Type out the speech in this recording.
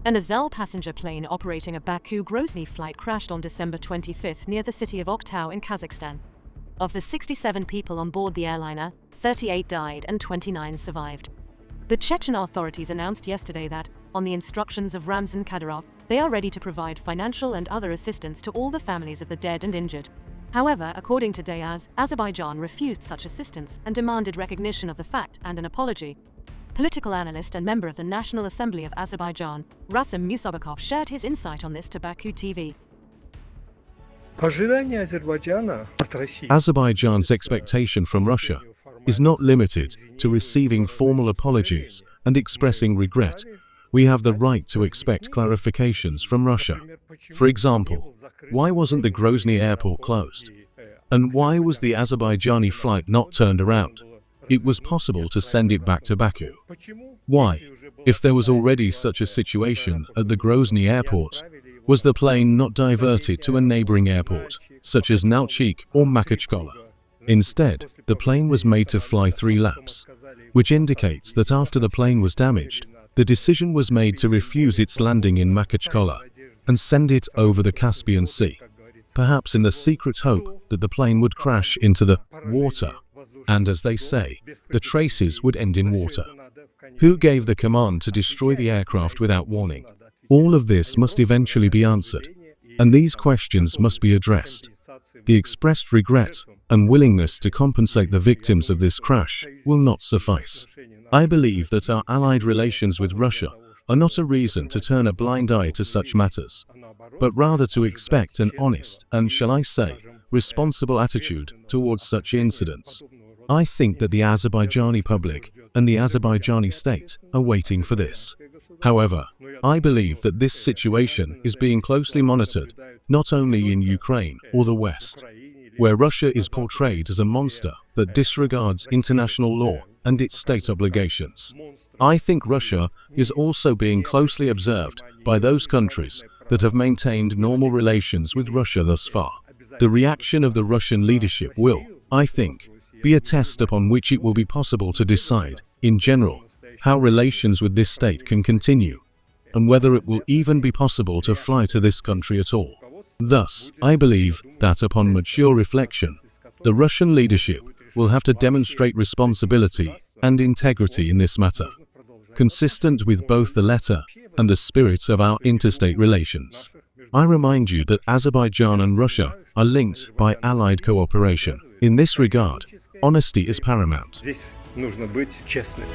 An AZAL passenger plane operating a Baku-Grozny flight crashed on December 25 near the city of Oktau in Kazakhstan. Of the 67 people on board the airliner, 38 died and 29 survived. The Chechen authorities announced yesterday that, on the instructions of Ramzan Kadyrov, they are ready to provide financial and other assistance to all the families of the dead and injured. However, according to Dayaz, Azerbaijan refused such assistance and demanded recognition of the fact and an apology. Political analyst and member of the National Assembly of Azerbaijan, Rasim Musabayov, shared his insight on this to Baku TV. Azerbaijan's expectation from Russia is not limited to receiving formal apologies and expressing regret. We have the right to expect clarifications from Russia. For example, why wasn't the Grozny airport closed? And why was the Azerbaijani flight not turned around? It was possible to send it back to Baku. Why? If there was already such a situation at the Grozny airport, was the plane not diverted to a neighboring airport, such as Nauchik or Makhachkala? Instead, the plane was made to fly 3 laps, which indicates that after the plane was damaged, the decision was made to refuse its landing in Makhachkala and send it over the Caspian Sea, perhaps in the secret hope that the plane would crash into the water, and as they say, the traces would end in water. Who gave the command to destroy the aircraft without warning? All of this must eventually be answered, and these questions must be addressed. The expressed regret and willingness to compensate the victims of this crash will not suffice. I believe that our allied relations with Russia are not a reason to turn a blind eye to such matters, but rather to expect an honest and, shall I say, responsible attitude towards such incidents. I think that the Azerbaijani public and the Azerbaijani state are waiting for this. However, I believe that this situation is being closely monitored, not only in Ukraine or the West, where Russia is portrayed as a monster that disregards international law and its state obligations. I think Russia is also being closely observed by those countries that have maintained normal relations with Russia thus far. The reaction of the Russian leadership will, I think, be a test upon which it will be possible to decide, in general, how relations with this state can continue, and whether it will even be possible to fly to this country at all. Thus, I believe that upon mature reflection, the Russian leadership will have to demonstrate responsibility and integrity in this matter, consistent with both the letter and the spirit of our interstate relations. I remind you that Azerbaijan and Russia are linked by allied cooperation. In this regard, honesty is paramount. Здесь нужно быть честным.